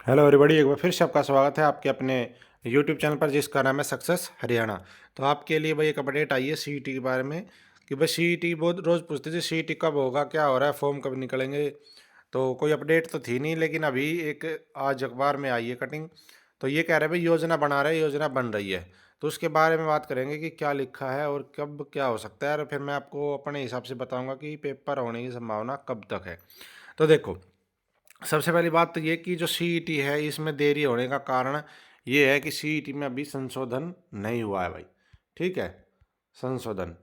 Hello everybody, एक बार फिर से आपका स्वागत है आपके अपने यूट्यूब चैनल पर जिसका नाम है सक्सेस हरियाणा। तो आपके लिए भाई एक अपडेट आई है सीईटी के बारे में कि भाई सीईटी बहुत रोज़ पूछते थे सीईटी कब होगा, क्या हो रहा है, फॉर्म कब निकलेंगे। तो कोई अपडेट तो थी नहीं, लेकिन अभी एक आज अखबार में आई है कटिंग। तो ये कह रहे हैं भाई योजना बना रहे, योजना बन रही है। तो उसके बारे में बात करेंगे कि क्या लिखा है और कब क्या हो सकता है, और फिर मैं आपको अपने हिसाब से बताऊंगा कि पेपर होने की संभावना कब तक है। तो देखो, सबसे पहली बात तो ये कि जो सीईटी है इसमें देरी होने का कारण ये है कि सीईटी में अभी संशोधन नहीं हुआ है भाई। ठीक है, संशोधन।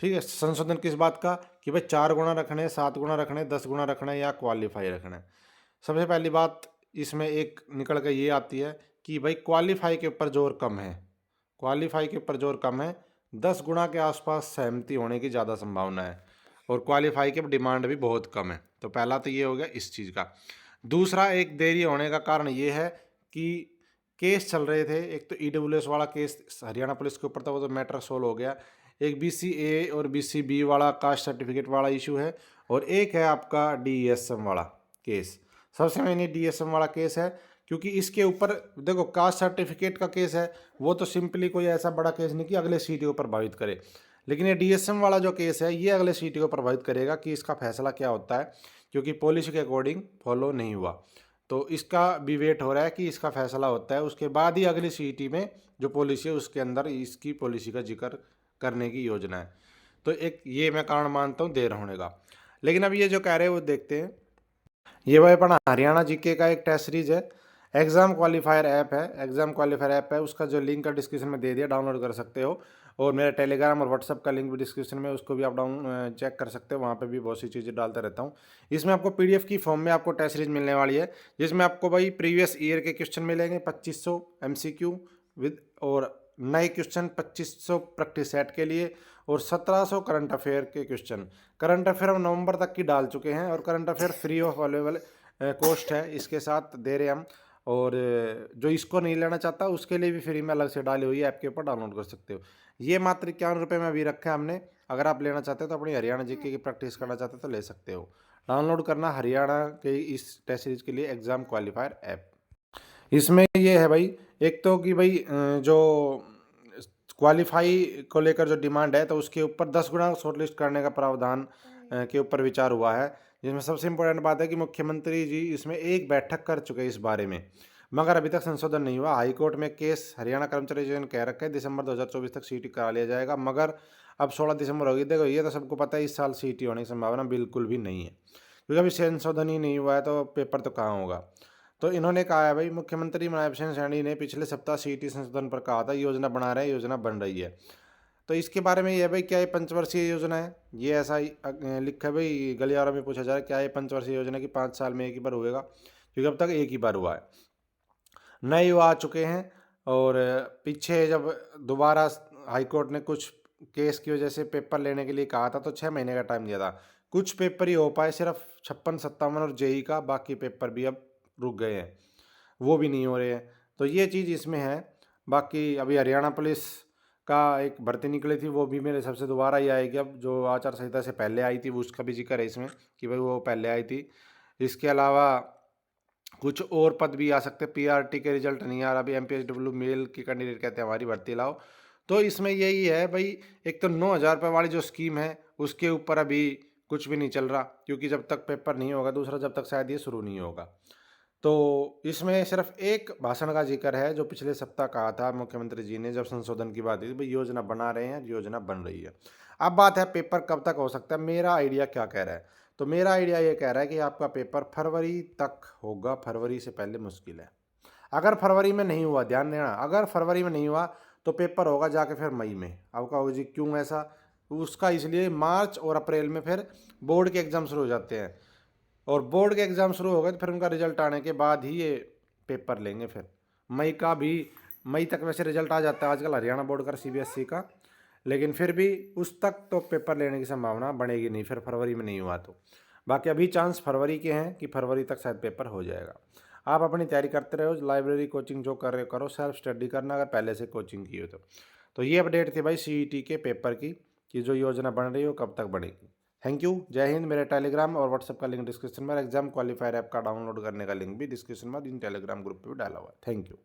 ठीक है, संशोधन किस बात का कि भाई 4 गुना रखने, 7 गुना रखने, 10 गुना रखने या क्वालिफाई रखने। सबसे पहली बात इसमें एक निकल के ये आती है कि भाई क्वालिफाई के ऊपर जोर कम है। क्वालिफाई के ऊपर जोर कम है, 10 गुना के आसपास सहमति होने की ज़्यादा संभावना है, और क्वालिफाई की डिमांड भी बहुत कम है। तो पहला तो ये हो गया इस चीज़ का। दूसरा, एक देरी होने का कारण ये है कि केस चल रहे थे। एक तो ईडब्ल्यूएस वाला केस हरियाणा पुलिस के ऊपर था, वो तो मैटर सोल्व हो गया। एक बीसीए और बीसीबी वाला कास्ट सर्टिफिकेट वाला इशू है, और एक है आपका डीएसएम वाला केस। सबसे मेन ये डीएसएम वाला केस है, क्योंकि इसके ऊपर देखो कास्ट सर्टिफिकेट का केस है, वो तो सिंपली कोई ऐसा बड़ा केस नहीं कि अगले सीटी को प्रभावित करे। लेकिन ये डीएसएम वाला जो केस है ये अगले सीटी को प्रभावित करेगा कि इसका फैसला क्या होता है, क्योंकि पॉलिसी के अकॉर्डिंग फॉलो नहीं हुआ। तो इसका भी वेट हो रहा है कि इसका फैसला होता है, उसके बाद ही अगली सीटी में जो पॉलिसी है उसके अंदर इसकी पॉलिसी का जिक्र करने की योजना है। तो एक ये मैं कारण मानता हूँ देर होने का। लेकिन अब ये जो कह रहे हैं वो देखते हैं। ये भाई अपना हरियाणा जीके का एक टेस्ट सीरीज है, एग्जाम क्वालिफायर ऐप है। एग्जाम क्वालिफायर ऐप है, उसका जो लिंक है डिस्क्रिप्शन में दे दिया, डाउनलोड कर सकते हो। और मेरा टेलीग्राम और व्हाट्सअप का लिंक भी डिस्क्रिप्शन में, उसको भी आप डाउन चेक कर सकते हो, वहाँ पे भी बहुत सी चीज़ें डालता रहता हूँ। इसमें आपको पीडीएफ की फॉर्म में आपको टेस्ट सीरीज मिलने वाली है, जिसमें आपको भाई प्रीवियस ईयर के क्वेश्चन मिलेंगे 2500 एमसीक्यू विद, और नए क्वेश्चन 2500 प्रैक्टिस सेट के लिए, और 1700 करंट अफेयर के क्वेश्चन। करंट अफेयर हम नवंबर तक की डाल चुके हैं, और current affair free of available cost है, इसके साथ दे रहे हम। और जो इसको नहीं लेना चाहता उसके लिए भी फ्री में अलग से डाली हुई है, ऐप के ऊपर डाउनलोड कर सकते हो। ये मात्र 51 रुपये में अभी रखा है हमने। अगर आप लेना चाहते हो तो अपनी हरियाणा जीके की प्रैक्टिस करना चाहते हो तो ले सकते हो। डाउनलोड करना हरियाणा के इस टेस्ट सीरीज के लिए एग्जाम क्वालिफायर ऐप। इसमें ये है भाई, एक तो कि भाई जो क्वालिफाई को लेकर जो डिमांड है तो उसके ऊपर 10 गुना शॉर्टलिस्ट करने का प्रावधान के ऊपर विचार हुआ है। जिसमें सबसे इम्पोर्टेंट बात है कि मुख्यमंत्री जी इसमें एक बैठक कर चुके हैं इस बारे में, मगर अभी तक संशोधन नहीं हुआ। हाईकोर्ट में केस हरियाणा कर्मचारी यूनियन कह रखा है दिसंबर 2024 तक सीटी करा लिया जाएगा, मगर अब 16 दिसंबर होगी। देखो ये तो सबको पता है इस साल सीटी होने की संभावना बिल्कुल भी नहीं है, क्योंकि अभी संशोधन ही नहीं हुआ है तो पेपर तो कहाँ होगा। तो इन्होंने कहा है भाई, मुख्यमंत्री मनोहर सिंह सैनी ने पिछले सप्ताह सीटी संशोधन पर कहा था योजना बना रहे हैं, योजना बन रही है। तो इसके बारे में ये है भाई, क्या ये पंचवर्षीय योजना है, ये ऐसा ही लिखा है भाई। गलियारा में पूछा जा रहा है क्या ये पंचवर्षीय योजना की 5 साल में एक ही बार होएगा, क्योंकि अब तक एक ही बार हुआ है। नए युवा आ चुके हैं, और पीछे जब दोबारा हाईकोर्ट ने कुछ केस की वजह से पेपर लेने के लिए कहा था तो 6 महीने का टाइम दिया था। कुछ पेपर ही हो पाए, सिर्फ 56, 57 और जेई का, बाकी पेपर भी अब रुक गए हैं, वो भी नहीं हो रहे हैं। तो ये चीज़ इसमें है। बाकी अभी हरियाणा पुलिस का एक भर्ती निकली थी, वो भी मेरे हिसाब से दोबारा ही आएगी। अब जो आचार संहिता से पहले आई थी वो उसका भी जिक्र है इसमें कि भाई वो पहले आई थी। इसके अलावा कुछ और पद भी आ सकते हैं। पीआरटी के रिजल्ट नहीं आ रहा अभी, एमपीएसडब्ल्यू मेल के कैंडिडेट कहते हैं हमारी भर्ती लाओ। तो इसमें यही है भाई, एक तो 9,000 रुपये वाली जो स्कीम है उसके ऊपर अभी कुछ भी नहीं चल रहा, क्योंकि जब तक पेपर नहीं होगा, दूसरा जब तक शायद ये शुरू नहीं होगा। तो इसमें सिर्फ एक भाषण का जिक्र है जो पिछले सप्ताह कहा था मुख्यमंत्री जी ने, जब संशोधन की बात हुई, भाई योजना बना रहे हैं, योजना बन रही है। अब बात है पेपर कब तक हो सकता है। मेरा आइडिया क्या कह रहा है, तो मेरा आइडिया ये कह रहा है कि आपका पेपर फरवरी तक होगा, फरवरी से पहले मुश्किल है। अगर फरवरी में नहीं हुआ, ध्यान देना, अगर फरवरी में नहीं हुआ तो पेपर होगा जाके फिर मई में। अब कहोगे जी क्यों ऐसा, उसका इसलिए मार्च और अप्रैल में फिर बोर्ड के एग्ज़ाम शुरू हो जाते हैं, और बोर्ड के एग्ज़ाम शुरू हो गए तो फिर उनका रिजल्ट आने के बाद ही ये पेपर लेंगे। फिर मई का भी, मई तक वैसे रिजल्ट आ जाता है आजकल हरियाणा बोर्ड का, सीबीएसई का, लेकिन फिर भी उस तक तो पेपर लेने की संभावना बनेगी नहीं, फिर फरवरी में नहीं हुआ तो। बाकी अभी चांस फरवरी के हैं कि फरवरी तक शायद पेपर हो जाएगा। आप अपनी तैयारी करते रहो, लाइब्रेरी कोचिंग जो कर रहे हो करो, सेल्फ स्टडी करना अगर पहले से कोचिंग की हो तो। ये अपडेट थी भाई सीईटी के पेपर की, कि जो योजना बन रही है वो कब तक बनेगी। थैंक यू, जय हिंद। मेरे टेलीग्राम और व्हाट्सएप का लिंक डिस्क्रिप्शन में, एग्जाम क्वालिफायर ऐप का डाउनलोड करने का लिंक भी डिस्क्रिप्शन में इन टेलीग्राम ग्रुप पे भी डाला हुआ है। Thank you.